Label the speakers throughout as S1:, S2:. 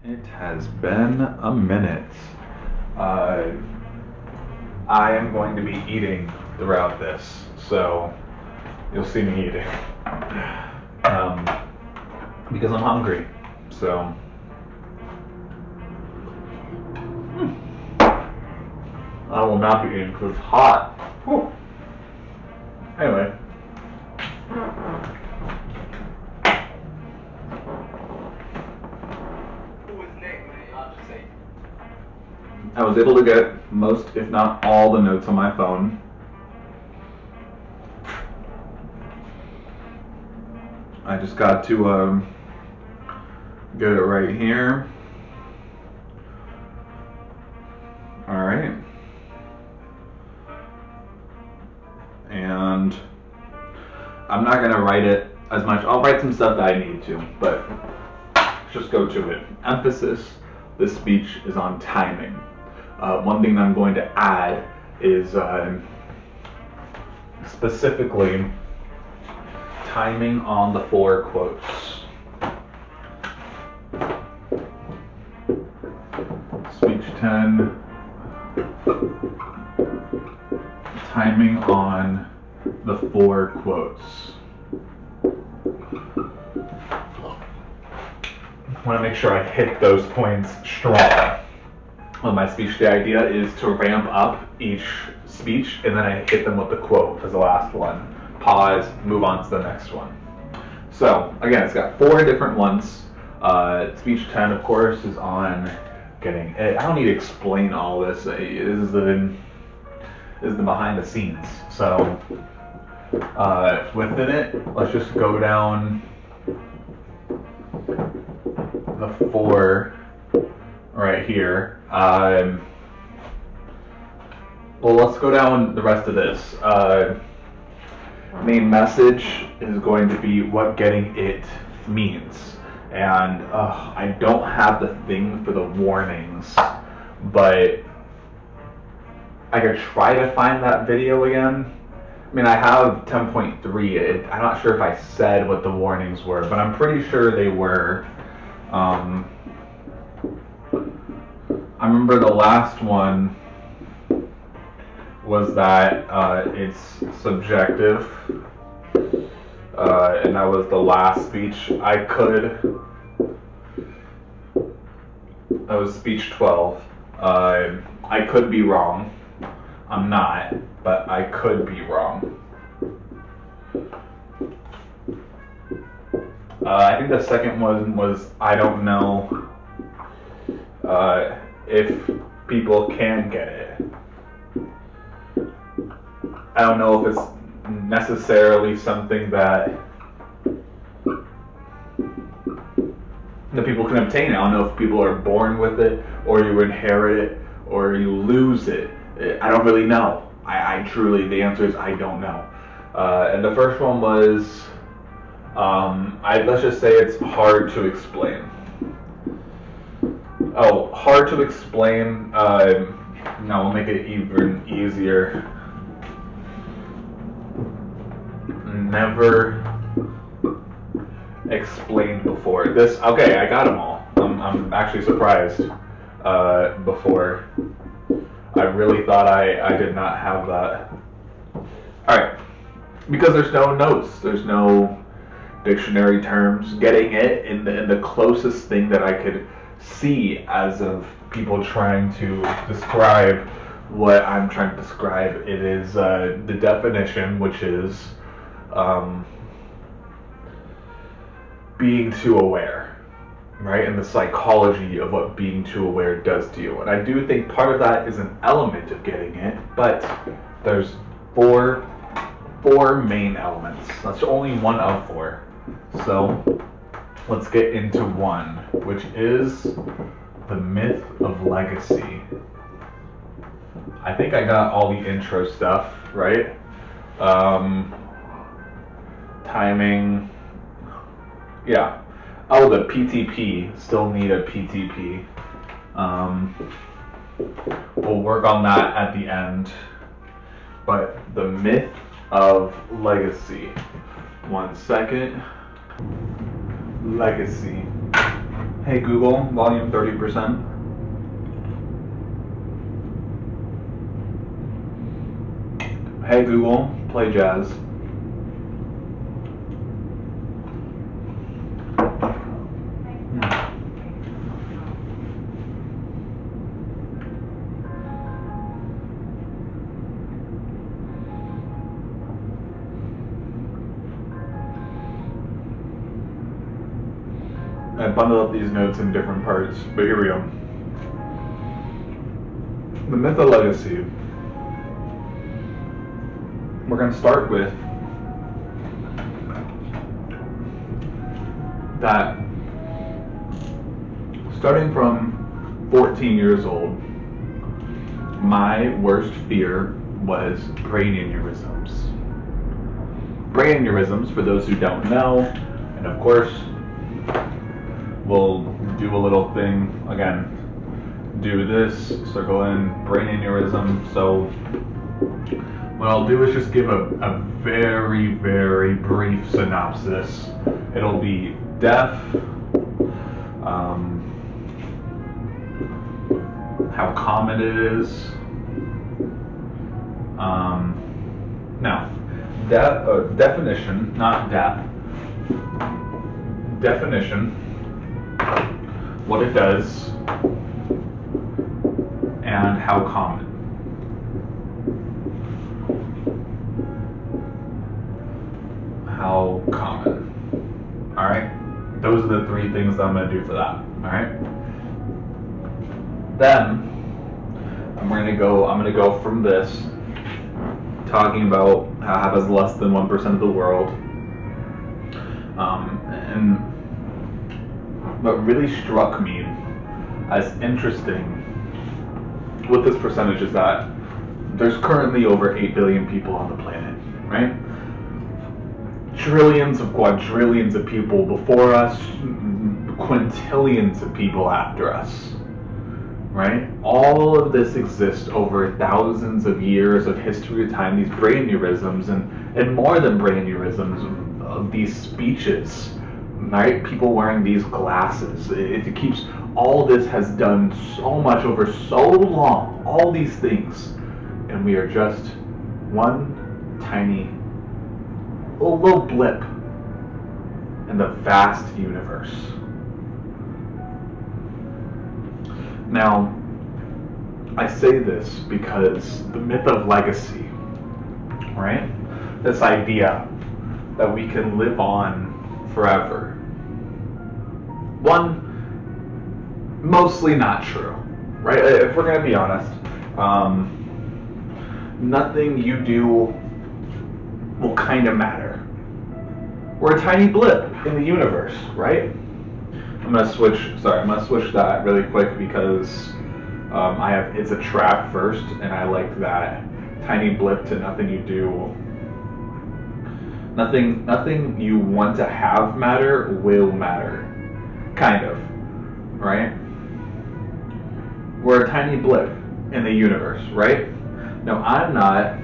S1: It has been a minute. Uh, I am going to be eating throughout this, so you'll see me eating. Um, because I'm hungry. So, I will not be eating because it's hot. Whew. Anyway. I was able to get most, if not all, the notes on my phone. I just got to get it right here. All right. And I'm not gonna write it as much. I'll write some stuff that I need to, but just go to it. Emphasis. This speech is on timing. One thing that I'm going to add is specifically timing on the 4 quotes. Speech 10. Timing on the 4 quotes. I want to make sure I hit those points strong. Well, my speech day idea is to ramp up each speech and then I hit them with the quote as the last one. Pause, move on to the next one. So again, it's got 4 different ones. Speech 10, of course, is on getting it. I don't need to explain all this. This is the behind the scenes. So within it, let's just go down the 4 right here. Well, let's go down the rest of this. Main message is going to be what getting it means. And I don't have the thing for the warnings, but I could try to find that video again. I mean, I have 10.3. I'm not sure if I said what the warnings were, but I'm pretty sure they were. I remember the last one was that it's subjective, and that was the last speech. That was speech 12. I could be wrong. I'm not, but I could be wrong. I think the second one was I don't know if people can get it. I don't know if it's necessarily something that the people can obtain. I don't know if people are born with it, or you inherit it, or you lose it. I don't really know. I truly, the answer is I don't know. And the first one was, let's just say it's hard to explain. Oh, hard to explain. No, we'll make it even easier. Never explained before. Okay, I got them all. I'm actually surprised. Before. I really thought I did not have that. Alright. Because there's no notes. There's no dictionary terms. Getting it in the closest thing that I could see as of people trying to describe what I'm trying to describe. It is the definition, which is being too aware, right? And the psychology of what being too aware does to you. And I do think part of that is an element of getting it, but there's four main elements. That's only one of 4. So let's get into one, which is the myth of legacy. I think I got all the intro stuff, right? Timing. Yeah. Oh, the PTP. Still need a PTP. We'll work on that at the end. But the myth of legacy. 1 second. Legacy. Hey Google, volume 30%. Hey Google, play jazz. I bundled up these notes in different parts, but here we go. The myth of legacy. We're going to start with that starting from 14 years old, my worst fear was brain aneurysms. Brain aneurysms, for those who don't know, and of course, we'll do a little thing again. Do this, circle in brain aneurysm. So what I'll do is just give a very, very brief synopsis. It'll be death, how common it is. Now, definition, not death. Definition, what it does, and how common. How common. Alright? Those are the three things that I'm going to do for that. Alright? Then, I'm going to go from this, talking about how it happens less than 1% of the world. And what really struck me as interesting with this percentage is that there's currently over 8 billion people on the planet, right? Trillions of quadrillions of people before us, quintillions of people after us, right? All of this exists over thousands of years of history of time, these brain aneurysms, and more than brain aneurysms, of these speeches, right? People wearing these glasses. It keeps, all this has done so much over so long, all these things, and we are just one tiny little blip in the vast universe. Now, I say this because the myth of legacy, right? This idea that we can live on forever. One, mostly not true, right? If we're going to be honest, nothing you do will kind of matter. We're a tiny blip in the universe, right? I'm gonna switch that really quick because it's a trap first, and I like that tiny blip to nothing you do. Nothing you want to have matter will matter, kind of, right? We're a tiny blip in the universe, right? Now, I'm not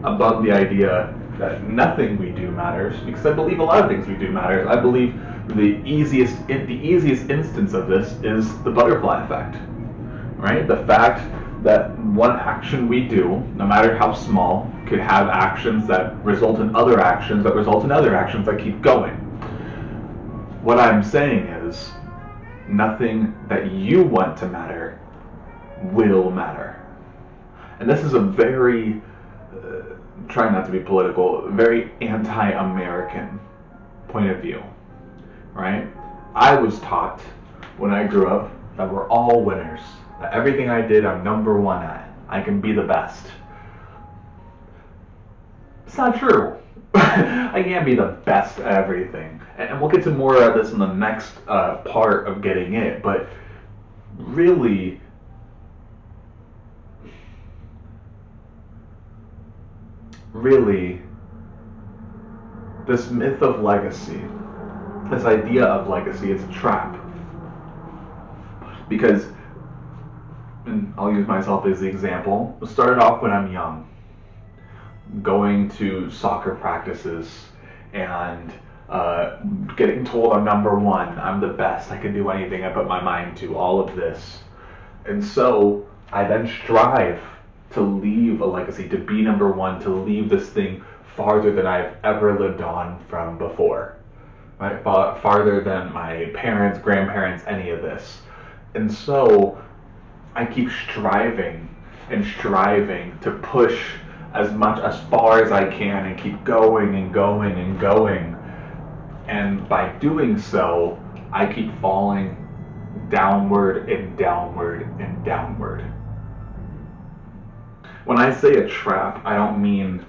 S1: above the idea that nothing we do matters, because I believe a lot of things we do matters. I believe the easiest instance of this is the butterfly effect, right? The fact that one action we do, no matter how small, could have actions that result in other actions that result in other actions that keep going. What I'm saying is, nothing that you want to matter will matter. And this is a very, trying not to be political, very anti-American point of view, right? I was taught when I grew up that we're all winners, that everything I did I'm number one at. I can be the best. It's not true. I can't be the best at everything. And we'll get to more of this in the next part of getting it, but really, this myth of legacy, this idea of legacy, is a trap. Because, and I'll use myself as the example, it started off when I'm young, going to soccer practices and getting told I'm number one, I'm the best, I can do anything I put my mind to, all of this. And so I then strive to leave a legacy, to be number one, to leave this thing farther than I've ever lived on from before. Right? Farther than my parents, grandparents, any of this. And so I keep striving and striving to push as far as I can and keep going and going and going. And by doing so, I keep falling downward and downward and downward. When I say a trap, I don't mean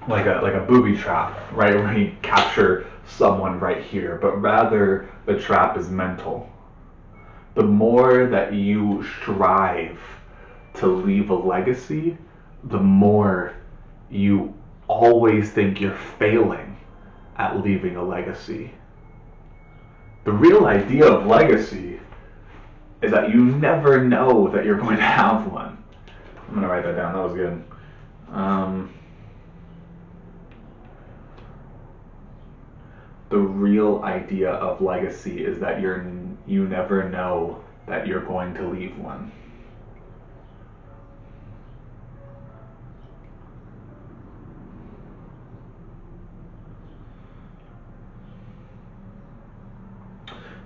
S1: like a booby trap, right, where you capture someone right here, but rather the trap is mental. The more that you strive to leave a legacy, the more you always think you're failing at leaving a legacy. The real idea of legacy is that you never know that you're going to have one. I'm going to write that down. That was good. The real idea of legacy is that you never know that you're going to leave one.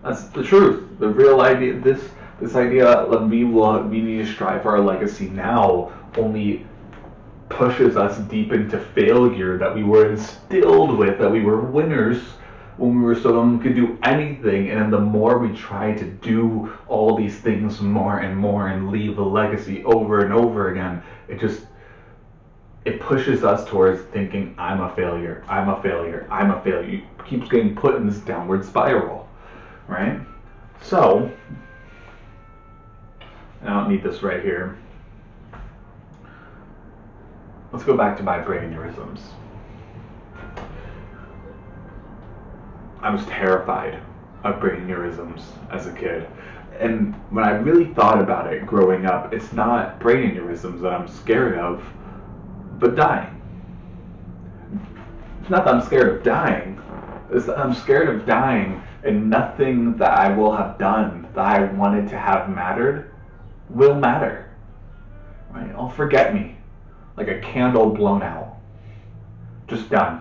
S1: That's the truth. The real idea, this idea of we need to strive for our legacy now only pushes us deep into failure that we were instilled with, that we were winners when we were so young, we could do anything, and then the more we try to do all these things more and more and leave a legacy over and over again, it pushes us towards thinking, I'm a failure, I'm a failure, I'm a failure. It keeps getting put in this downward spiral, right? So, I don't need this right here. Let's go back to my brain aneurysms. I was terrified of brain aneurysms as a kid. And when I really thought about it growing up, it's not brain aneurysms that I'm scared of, but dying. It's not that I'm scared of dying, it's that I'm scared of dying and nothing that I will have done that I wanted to have mattered will matter. Right? I'll forget me, like a candle blown out. Just done.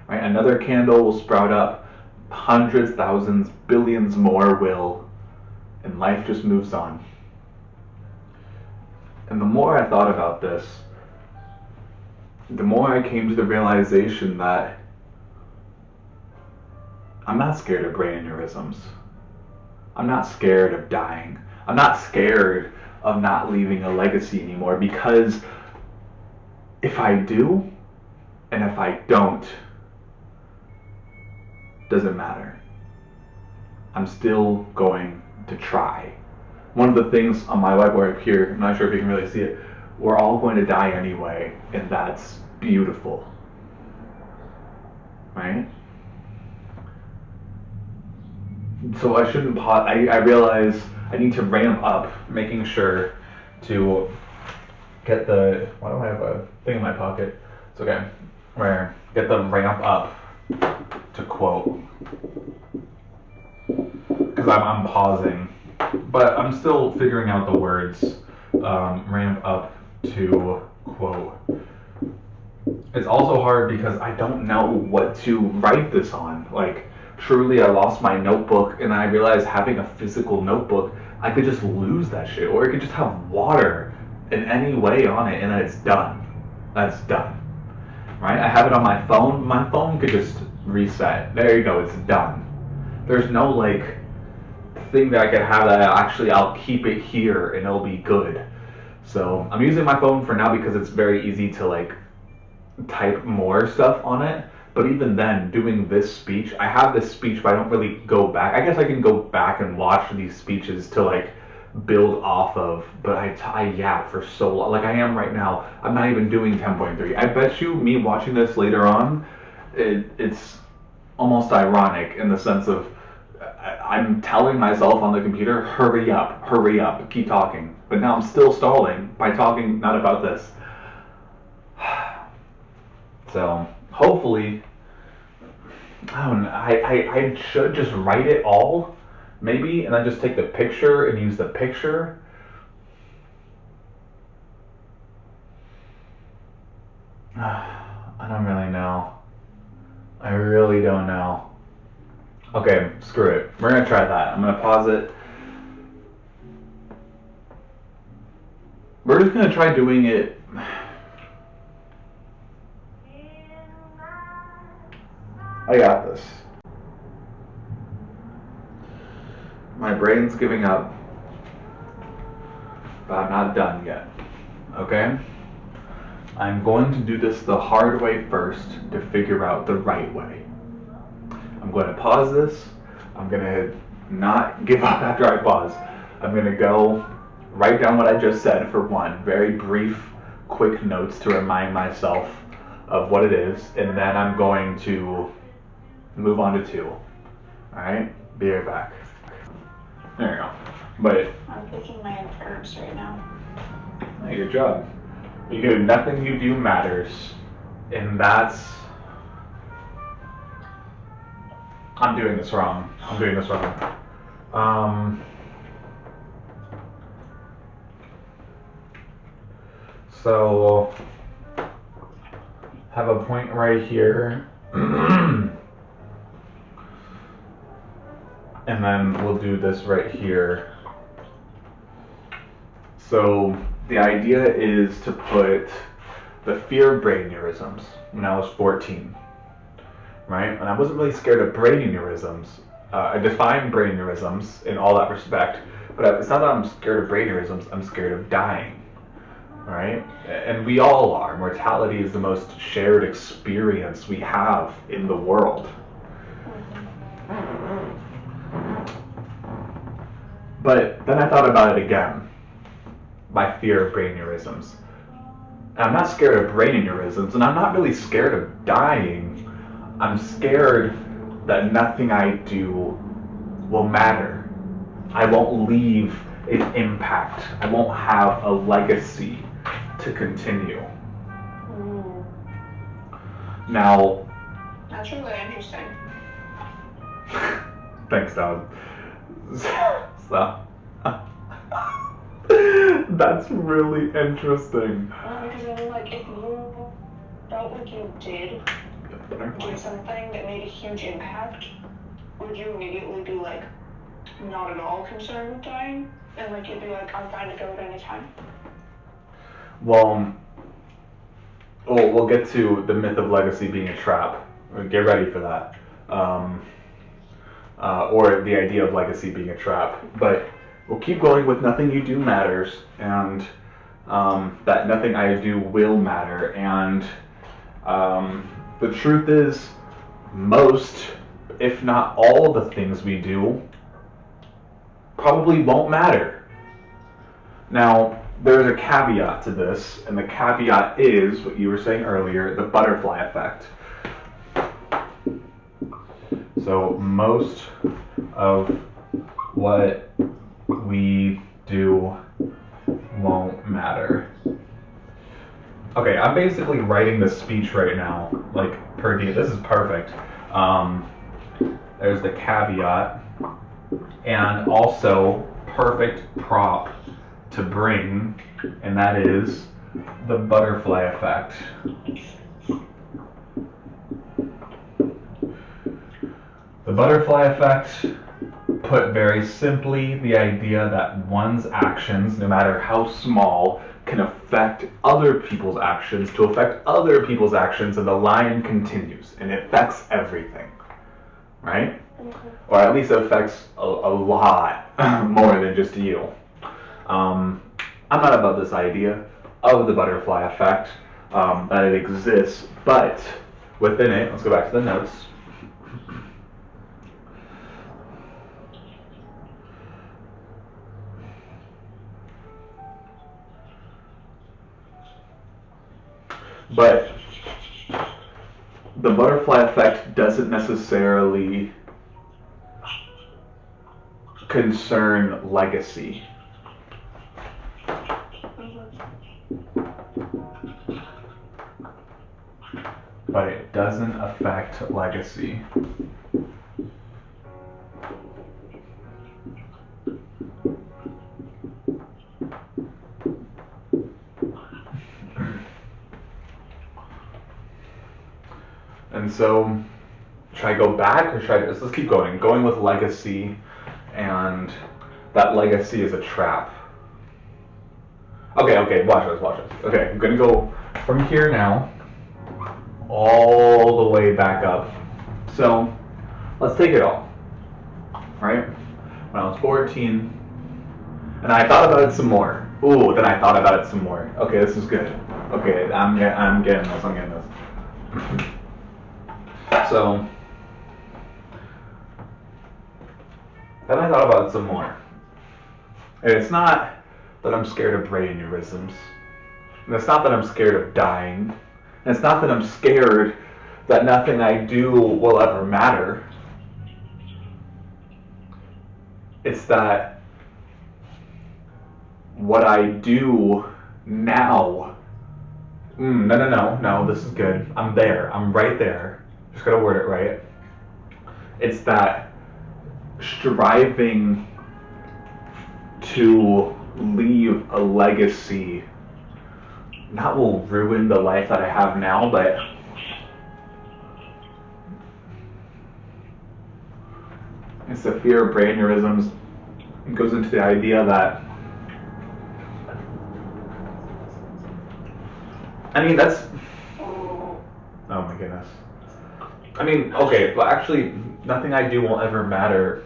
S1: Right? Another candle will sprout up, hundreds, thousands, billions more will, and life just moves on. And the more I thought about this, the more I came to the realization that I'm not scared of brain aneurysms. I'm not scared of dying. I'm not scared of not leaving a legacy anymore, because if I do and if I don't, doesn't matter. I'm still going to try. One of the things on my whiteboard here, I'm not sure if you can really see it, we're all going to die anyway, and that's beautiful. Right? So I shouldn't pause. I realize I need to ramp up, making sure to get the, why do I have a thing in my pocket? It's okay. Where, get the ramp up to quote. Because I'm pausing, but I'm still figuring out the words. Ramp up to quote. It's also hard because I don't know what to write this on. Like, truly, I lost my notebook, and I realized having a physical notebook, I could just lose that shit, or it could just have water in any way on it, and then it's done. That's done. Right? I have it on my phone. My phone could just reset. There you go. It's done. There's no like thing that I could have that I'll keep it here and it'll be good. So I'm using my phone for now because it's very easy to like type more stuff on it. But even then, doing this speech, I have this speech, but I don't really go back. I guess I can go back and watch these speeches to like build off of, but I yap for so long, like I am right now. I'm not even doing 10.3. I bet you me watching this later on, it's almost ironic in the sense of I'm telling myself on the computer, hurry up, keep talking. But now I'm still stalling by talking not about this. So hopefully I don't know. I should just write it all, maybe, and then just take the picture and use the picture. I don't really know. I really don't know. Okay, screw it. We're gonna try that. I'm gonna pause it. We're just gonna try doing it. I got this. My brain's giving up, but I'm not done yet. Okay? I'm going to do this the hard way first to figure out the right way. I'm going to pause this. I'm going to not give up after I pause. I'm going to go write down what I just said for one, very brief, quick notes to remind myself of what it is, and then I'm going to move on to two. Alright? Be right back. There you go. But
S2: I'm picking my herbs right now.
S1: hey, good job. You do nothing you do matters. And that's I'm doing this wrong. So have a point right here. And then we'll do this right here. So the idea is to put the fear of brain aneurysms when I was 14, right? And I wasn't really scared of brain aneurysms. I define brain aneurysms in all that respect, but it's not that I'm scared of brain aneurysms, I'm scared of dying, right? And we all are. Mortality is the most shared experience we have in the world. But then I thought about it again. My fear of brain aneurysms. And I'm not scared of brain aneurysms, and I'm not really scared of dying. I'm scared that nothing I do will matter. I won't leave an impact. I won't have a legacy to continue. Now,
S2: that's really interesting.
S1: Thanks, dog. So, that's really interesting.
S2: Because I mean, like, if you felt like you did do something that made a huge impact, would you immediately be like, not at all concerned with dying? And like, you'd be like, I'm fine to go at any time?
S1: Well, we'll get to the myth of legacy being a trap. Get ready for that. Or the idea of legacy being a trap. But we'll keep going with nothing you do matters, and that nothing I do will matter. And the truth is, most, if not all, the things we do probably won't matter. Now, there's a caveat to this, and the caveat is what you were saying earlier, the butterfly effect. So most of what we do won't matter. Okay, I'm basically writing this speech right now, like per diem. This is perfect. There's the caveat, and also perfect prop to bring, and that is the butterfly effect. The butterfly effect, put very simply, the idea that one's actions, no matter how small, can affect other people's actions, to affect other people's actions, and the line continues, and it affects everything, right? Mm-hmm. Or at least it affects a lot more than just you. I'm not about this idea of the butterfly effect, that it exists, but within it, let's go back to the notes. But the butterfly effect doesn't necessarily concern legacy. But it doesn't affect legacy? And so, should I go back or should I let's keep going? Going with legacy, and that legacy is a trap. Okay, watch this. Okay, I'm gonna go from here now, all the way back up. So, let's take it all, right? When I was 14, and I thought about it some more. Ooh, then I thought about it some more. Okay, this is good. Okay, I'm getting this. So, then I thought about it some more. And it's not that I'm scared of brain aneurysms. And it's not that I'm scared of dying. And it's not that I'm scared that nothing I do will ever matter. It's that what I do now. No, this is good. I'm there. I'm right there. Just gotta word it right. It's that striving to leave a legacy not will ruin the life that I have now, but it's the fear of brain aneurysms. It goes into the idea that, I mean, that's, oh my goodness. I mean, okay, but actually, nothing I do won't ever matter.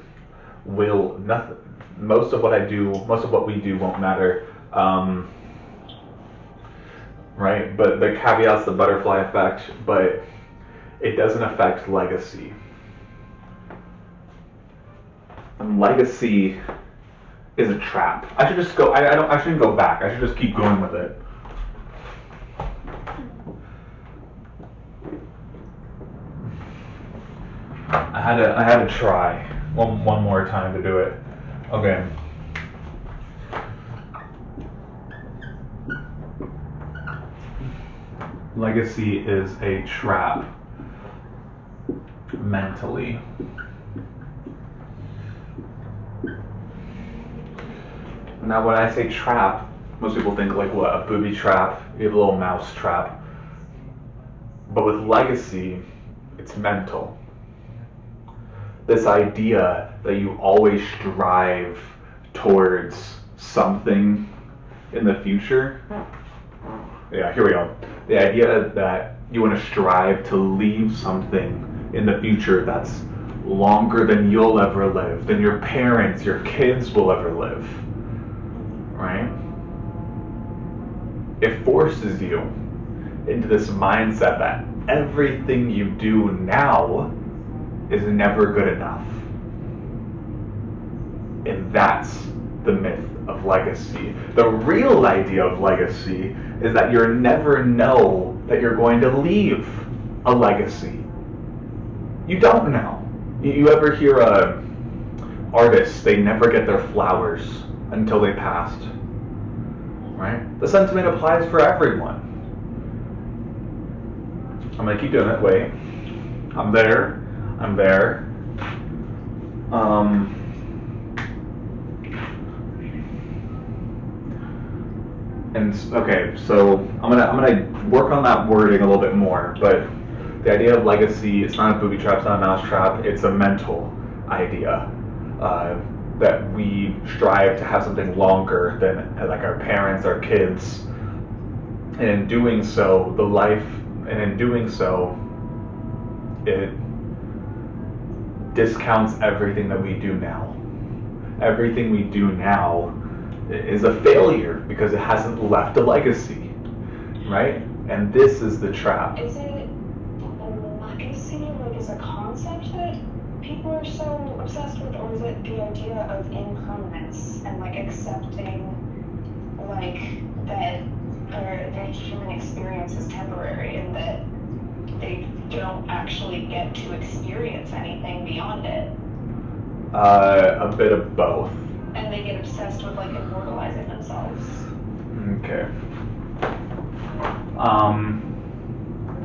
S1: Most of what we do won't matter. Right? But the caveat's the butterfly effect, but it doesn't affect legacy. And legacy is a trap. I should just go, I shouldn't go back. I should just keep going with it. I had to try one more time to do it. Okay. Legacy is a trap mentally. Now when I say trap, most people think like what, a booby trap, you have a little mouse trap. But with legacy, it's mental. This idea that you always strive towards something in the future. Yeah, here we go. The idea that you want to strive to leave something in the future that's longer than you'll ever live, than your parents, your kids will ever live, right? It forces you into this mindset that everything you do now is never good enough. And that's the myth of legacy. The real idea of legacy is that you never know that you're going to leave a legacy. You don't know. You ever hear artists, they never get their flowers until they passed, right? The sentiment applies for everyone. I'm gonna keep doing it, wait. I'm there. And okay, so I'm gonna work on that wording a little bit more, but the idea of legacy, it's not a booby trap, it's not a mouse trap, it's a mental idea. That we strive to have something longer than like our parents, our kids. And in doing so, it discounts everything that we do now. Everything we do now is a failure because it hasn't left a legacy, right? And this is the trap.
S2: Is it legacy, like, is a concept that people are so obsessed with, or is it the idea of impermanence and like accepting like that their human experience is temporary and that they don't actually get to experience anything beyond it?
S1: A bit of both.
S2: And they get obsessed with like immortalizing themselves.
S1: Okay.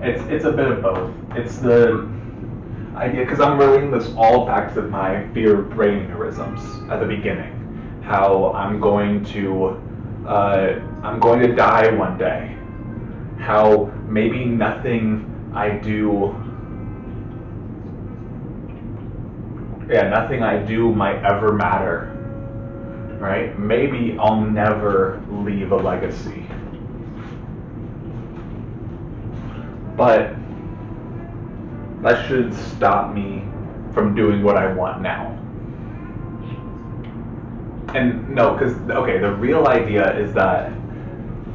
S1: It's a bit of both. It's the idea, because I'm relating this all back to my fear of brain aneurysms at the beginning. How I'm going to die one day. How maybe nothing I do might ever matter, right? Maybe I'll never leave a legacy. But that should stop me from doing what I want now. And no, because, okay, the real idea is that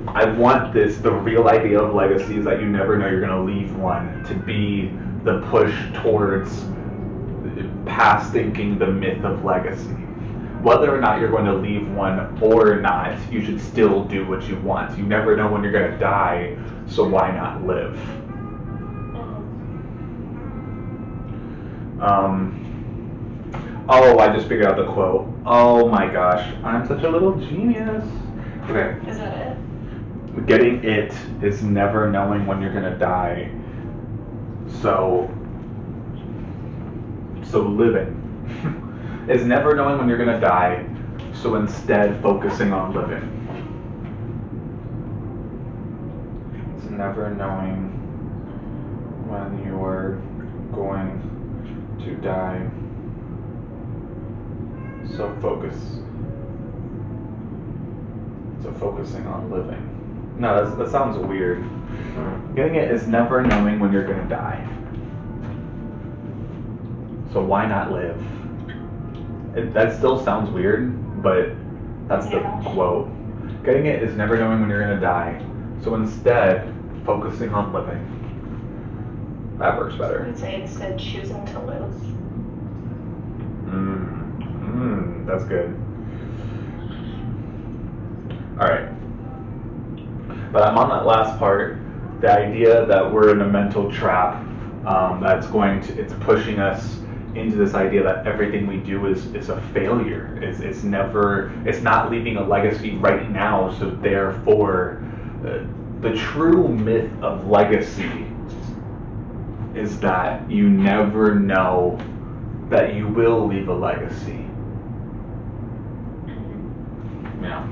S1: I want the real idea of legacy is that you never know you're going to leave one, to be the push towards past thinking the myth of legacy. Whether or not you're going to leave one or not, you should still do what you want. You never know when you're going to die, so why not live? Oh, I just figured out the quote. Oh my gosh, I'm such a little genius. Okay.
S2: Is that it?
S1: Getting it is never knowing when you're gonna die. So living is never knowing when you're gonna die. So instead, focusing on living. It's never knowing when you're going to die. So focusing on living. No, that sounds weird. Getting it is never knowing when you're gonna die. So why not live? That still sounds weird, but that's the quote. Getting it is never knowing when you're gonna die. So instead, focusing on living. That works better.
S2: I would say instead choosing to live.
S1: That's good. Alright. But I'm on that last part. The idea that we're in a mental trap it's pushing us into this idea that everything we do is a failure. It's not leaving a legacy right now, so therefore the true myth of legacy is that you never know that you will leave a legacy. Yeah.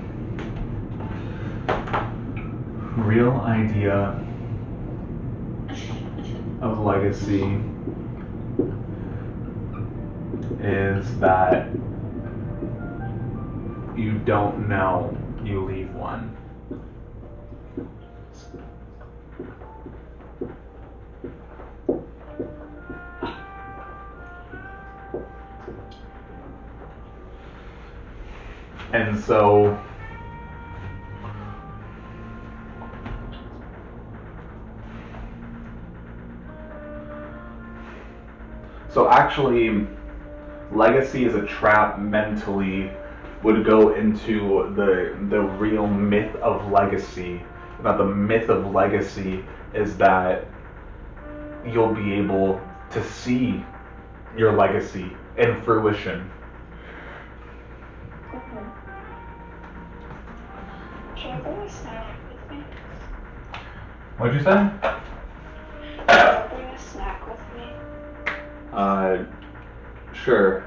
S1: Real idea of legacy is that you don't know you leave one. And so actually, legacy as a trap mentally would go into the real myth of legacy. Now, the myth of legacy is that you'll be able to see your legacy in fruition.
S2: Can I bring a snack with me?
S1: What'd you say?
S2: Can I bring a snack with me?
S1: Sure.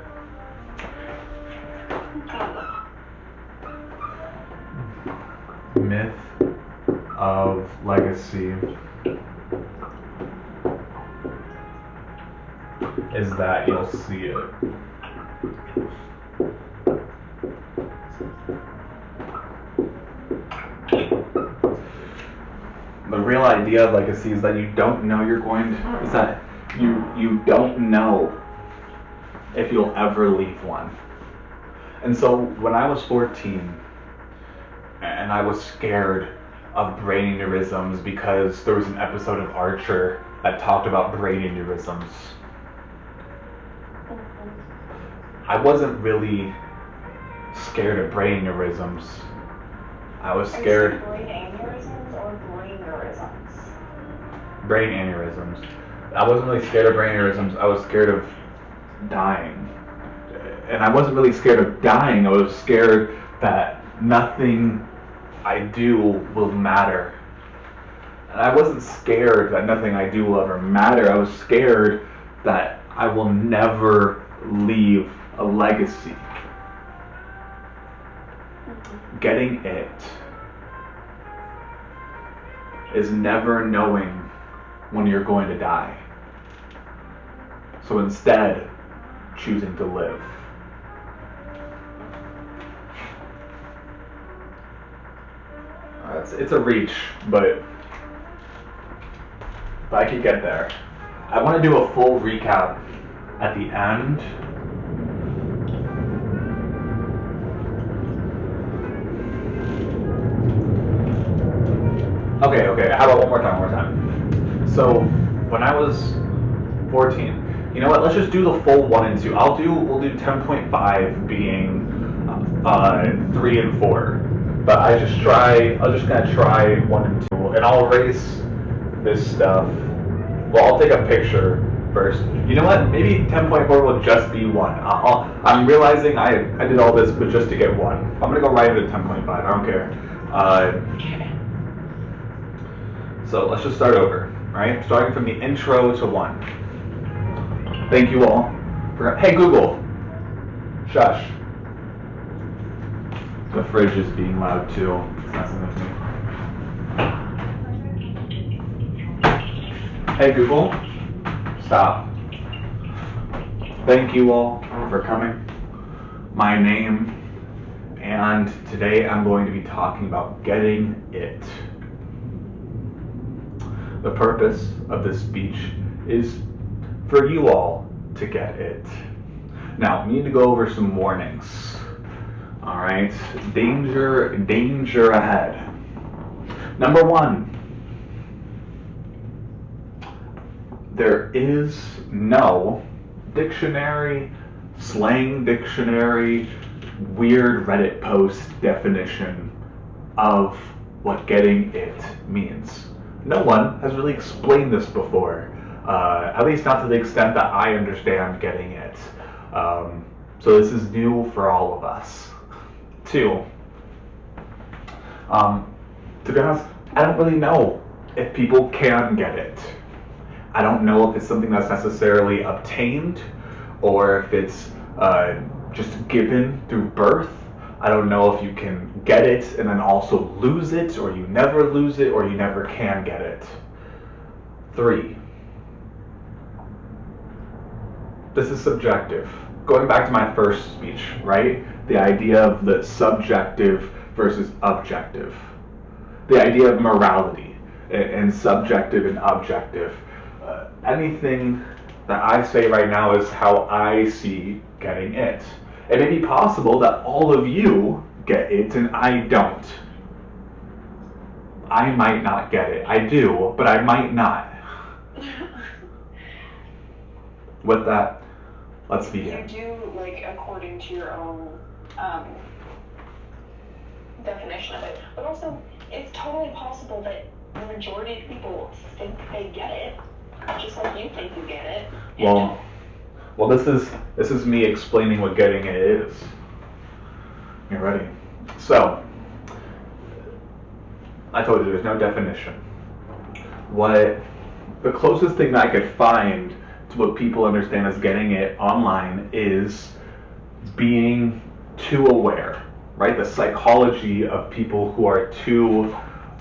S1: Myth of legacy is that you'll see it. The real idea of legacy is that you don't know you don't know if you'll ever leave one. And so when I was 14 and I was scared of brain aneurysms because there was an episode of Archer that talked about brain aneurysms, I wasn't really scared of brain aneurysms. I was scared.
S2: Brain aneurysms or brain aneurysms?
S1: Brain aneurysms. I wasn't really scared of brain aneurysms. I was scared of dying. And I wasn't really scared of dying. I was scared that nothing I do will matter. I wasn't scared that nothing I do will ever matter. I was scared that I will never leave a legacy. Getting it is never knowing when you're going to die. So instead, choosing to live. It's a reach, but I could get there. I want to do a full recap at the end. Okay, how about one more time. So, when I was 14, you know what, let's just do the full 1 and 2. We'll do 10.5 being 3 and 4. But I'm just gonna try 1 and 2, and I'll erase this stuff. Well, I'll take a picture first. You know what? Maybe 10.4 will just be 1. I'm realizing I did all this, but just to get 1. I'm gonna go right into 10.5. I don't care. So let's just start over. Right? Starting from the intro to 1. Thank you all. Hey Google, shush. The fridge is being loud too. It's messing with me. Hey Google, stop. Thank you all for coming. My name, and today I'm going to be talking about getting it. The purpose of this speech is for you all to get it. Now, we need to go over some warnings. All right, danger ahead. Number 1, there is no dictionary, slang dictionary, weird Reddit post definition of what getting it means. No one has really explained this before, at least not to the extent that I understand getting it. So this is new for all of us. 2, to be honest, I don't really know if people can get it. I don't know if it's something that's necessarily obtained or if it's just given through birth. I don't know if you can get it and then also lose it, or you never lose it, or you never can get it. 3, this is subjective. Going back to my first speech, right? The idea of the subjective versus objective. The idea of morality and subjective and objective. Anything that I say right now is how I see getting it. It may be possible that all of you get it and I don't. I might not get it. I do, but I might not. With that, let's begin.
S2: You do, like, according to your own definition of it. But also, it's totally possible that the majority of people think they get it, just like you think you get it.
S1: Well, this is me explaining what getting it is. You ready? So, I told you there's no definition. What the closest thing that I could find to what people understand as getting it online is being too aware, right? The psychology of people who are too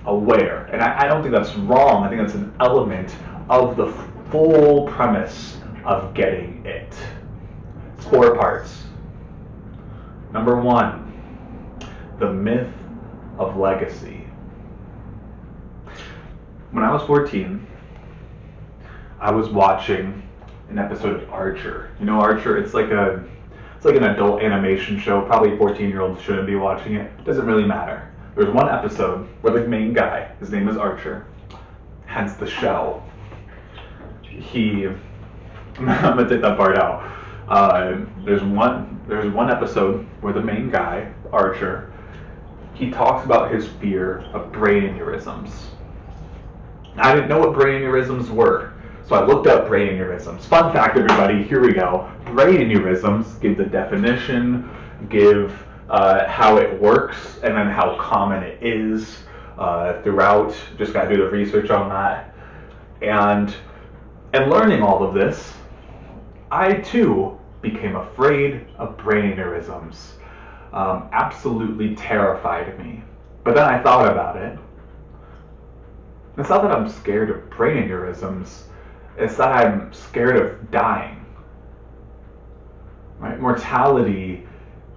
S1: aware. And I don't think that's wrong. I think that's an element of the full premise of getting it. It's 4 parts. Number 1, the myth of legacy. When I was 14, I was watching an episode of Archer. You know Archer? It's like an adult animation show. Probably 14-year-olds shouldn't be watching it. Doesn't really matter. There's one episode where the main guy, his name is Archer, hence the show. I'm gonna take that part out. There's one episode where the main guy, Archer, he talks about his fear of brain aneurysms. I didn't know what brain aneurysms were, so I looked up brain aneurysms. Fun fact, everybody, here we go. Brain aneurysms, give the definition, give how it works, and then how common it is. throughout. Just got to do the research on that. And learning all of this, I too became afraid of brain aneurysms. Absolutely terrified me. But then I thought about it. It's not that I'm scared of brain aneurysms, it's that I'm scared of dying. Right? Mortality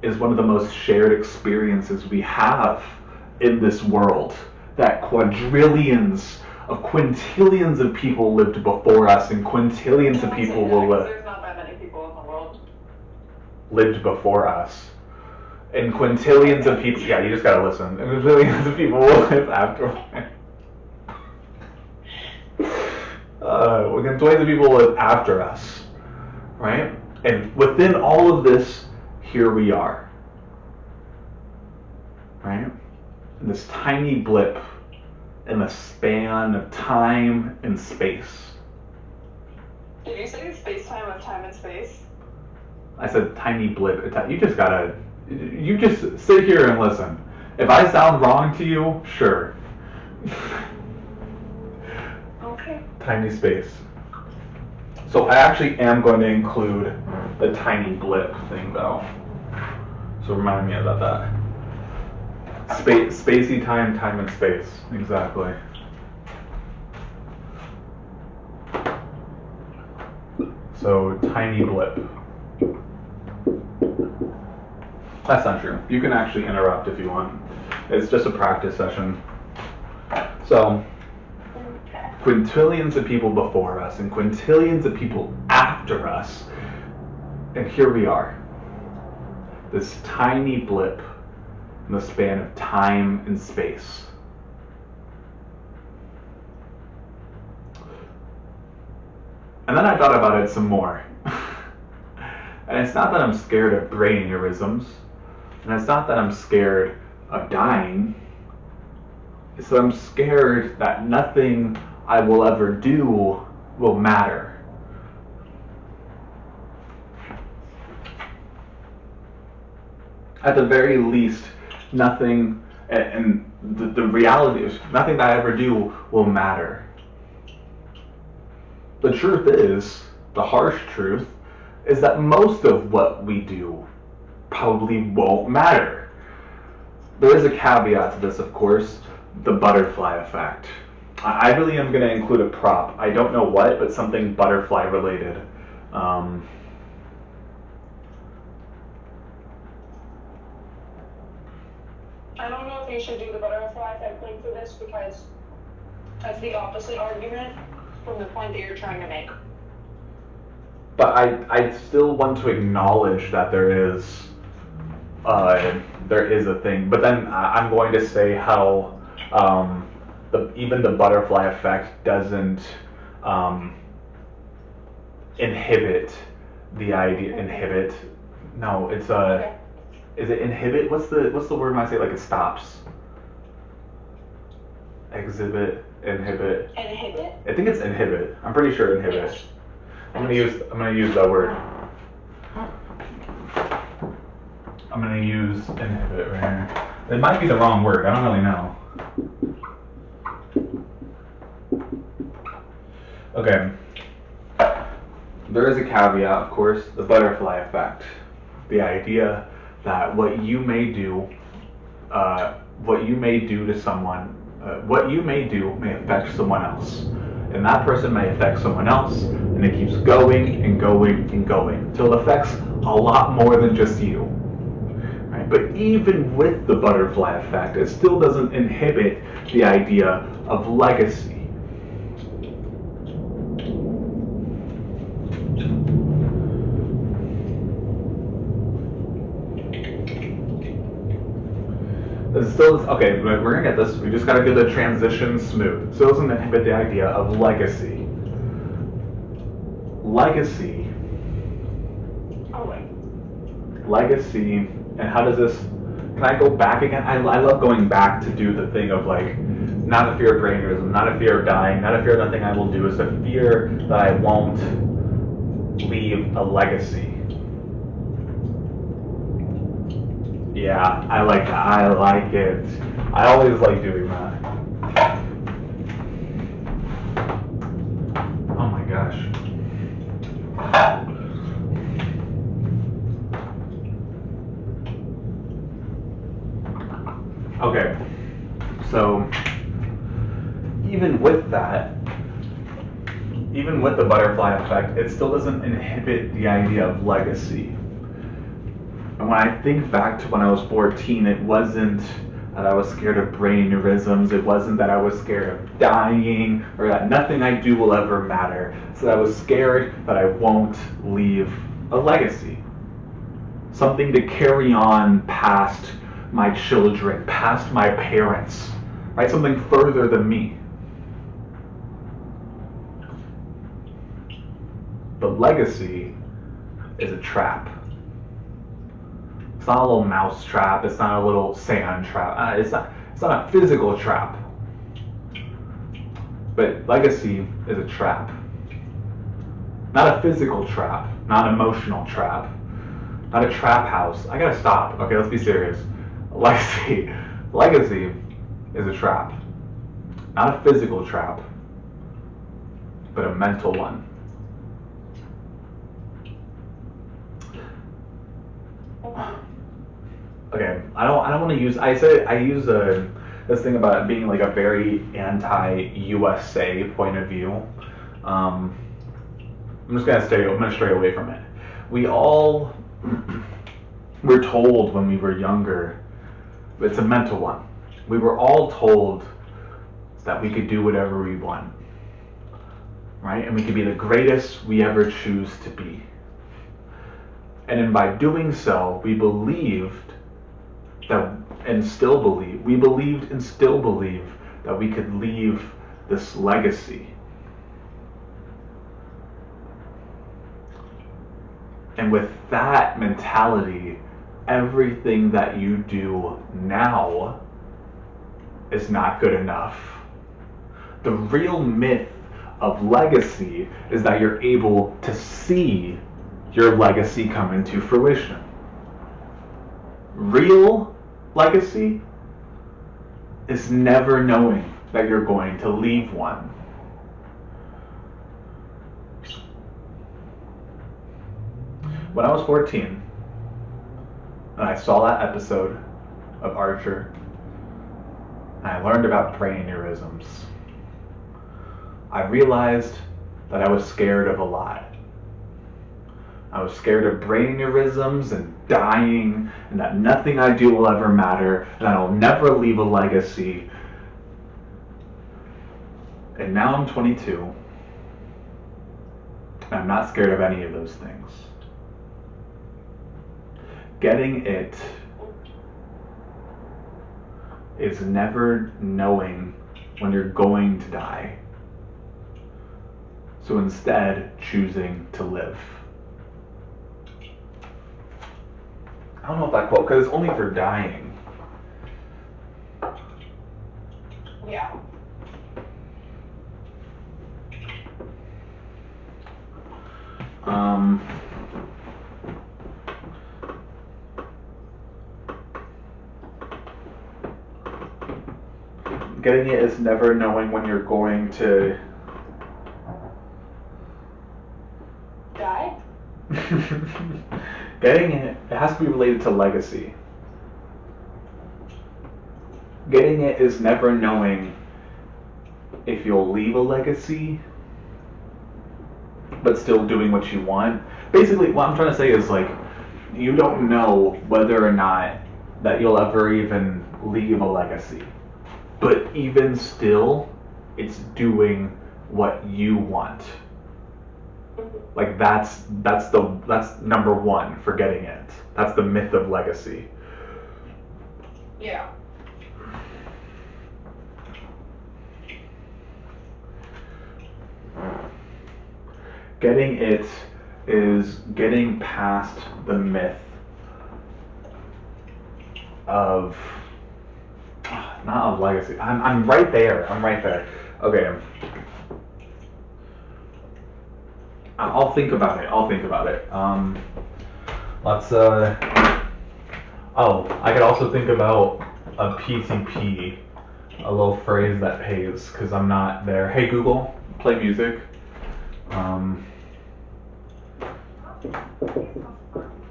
S1: is one of the most shared experiences we have in this world. That quintillions of people lived before us, and quintillions of people will live.
S2: There's not that many people in the world.
S1: Lived before us. And quintillions of people, yeah, you just gotta listen. And quintillions of people will live after. Quintillions of people live after us, right? And within all of this, here we are, right? In this tiny blip in the span of time and space.
S2: Did you say space-time of time and space?
S1: I said tiny blip. You just sit here and listen. If I sound wrong to you, sure.
S2: Okay.
S1: Tiny space. So I actually am going to include the tiny blip thing though. So remind me about that. Spacey time, time and space. Exactly. So tiny blip. That's not true. You can actually interrupt if you want. It's just a practice session. So, quintillions of people before us and quintillions of people after us. And here we are. This tiny blip in the span of time and space. And then I thought about it some more. And it's not that I'm scared of brain aneurysms. And it's not that I'm scared of dying. It's that I'm scared that nothing I will ever do will matter. At the very least, nothing, and the reality is, nothing that I ever do will matter. The truth is, the harsh truth, is that most of what we do probably won't matter. There is a caveat to this, of course, the butterfly effect. I really am going to include a prop. I don't know what, but something butterfly related. I
S2: don't know if you should do the butterfly effect link for this because that's the opposite argument from the point that you're trying to make.
S1: But I still want to acknowledge that there is a thing. But then I'm going to say how even the butterfly effect doesn't inhibit the idea. Inhibit? No, it's
S2: Okay.
S1: Is it inhibit? What's the word when I say like it stops? Exhibit, inhibit.
S2: Inhibit?
S1: I think it's inhibit. I'm pretty sure inhibit.
S2: Yes.
S1: I'm gonna use that word. I'm gonna use inhibit right here. It might be the wrong word. I don't really know. Okay. There is a caveat, of course, the butterfly effect. The idea that what you may do to someone, what you may do may affect someone else. And that person may affect someone else, and it keeps going and going and going until it affects a lot more than just you. Right? But even with the butterfly effect, it still doesn't inhibit the idea of legacy. It's still, okay, we're gonna get this. We just gotta get the transition smooth. Still doesn't inhibit the idea of legacy. Legacy.
S2: Oh, wait.
S1: Legacy, and how does this, can I go back again? I love going back to do the thing of like, not a fear of brain aneurysm, not a fear of dying, not a fear of nothing I will do, it's a fear that I won't leave a legacy. Yeah, I like that. I like it. I always like doing that. Okay, so even with that, even with the butterfly effect, it still doesn't inhibit the idea of legacy. And when I think back to when I was 14, it wasn't that I was scared of brain aneurysms, it wasn't that I was scared of dying, or that nothing I do will ever matter. It's that I was scared that I won't leave a legacy. Something to carry on past my children, past my parents, right? Something further than me. But legacy is a trap. It's not a little mouse trap. It's not a little sand trap. It's not a physical trap. But legacy is a trap. Not a physical trap. Not an emotional trap. Not a trap house. I gotta stop. Okay, let's be serious. Legacy is a trap. Not a physical trap, but a mental one. Okay, I don't want to use. I use this thing about it being like a very anti-USA point of view. I'm just gonna stray away from it. We all were told when we were younger. It's a mental one. We were all told that we could do whatever we want, right? And we could be the greatest we ever choose to be. And then by doing so, we believed and still believe that we could leave this legacy. And with that mentality, everything that you do now is not good enough. The real myth of legacy is that you're able to see your legacy come into fruition. Real legacy is never knowing that you're going to leave one. When I was 14, and I saw that episode of Archer, and I learned about brain aneurysms, I realized that I was scared of a lot. I was scared of brain aneurysms and dying, and that nothing I do will ever matter, and I'll never leave a legacy. And now I'm 22, and I'm not scared of any of those things. Getting it is never knowing when you're going to die. So instead, choosing to live. I don't know if that quote, because it's only for dying.
S2: Yeah.
S1: Getting it is never knowing when you're going to
S2: Die?
S1: Getting it has to be related to legacy. Getting it is never knowing if you'll leave a legacy, but still doing what you want. Basically, what I'm trying to say is, like, you don't know whether or not that you'll ever even leave a legacy. But even still, it's doing what you want. Like, that's number one for getting it. That's the myth of legacy.
S2: Yeah.
S1: Getting it is getting past the myth of, not of legacy. I'm right there. Okay. I'll think about it. Let's, I could also think about a PTP, a little phrase that pays, because I'm not there. Hey Google, play music.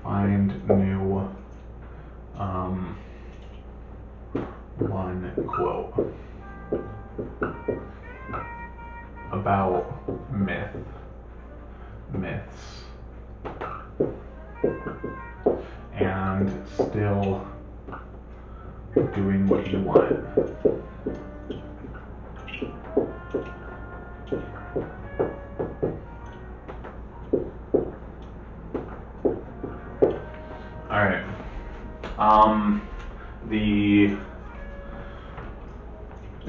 S1: Find new about myths, and still doing what you want. All right.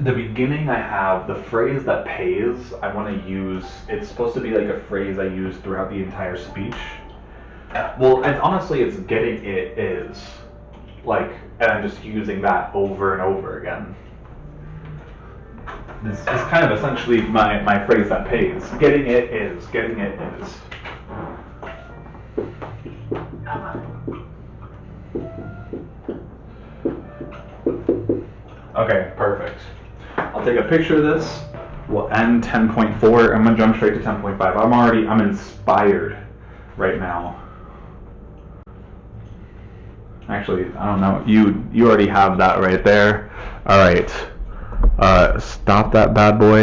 S1: The beginning, I have the phrase that pays. I want to use. It's supposed to be like a phrase I use throughout the entire speech. Well, and honestly, it's getting it is, like, and I'm just using that over and over again. This is kind of essentially my phrase that pays. Getting it is. Getting it is. Okay, perfect. I'll take a picture of this. We'll end 10.4. I'm gonna jump straight to 10.5. I'm inspired right now. Actually, I don't know. You already have that right there. All right. Stop that bad boy.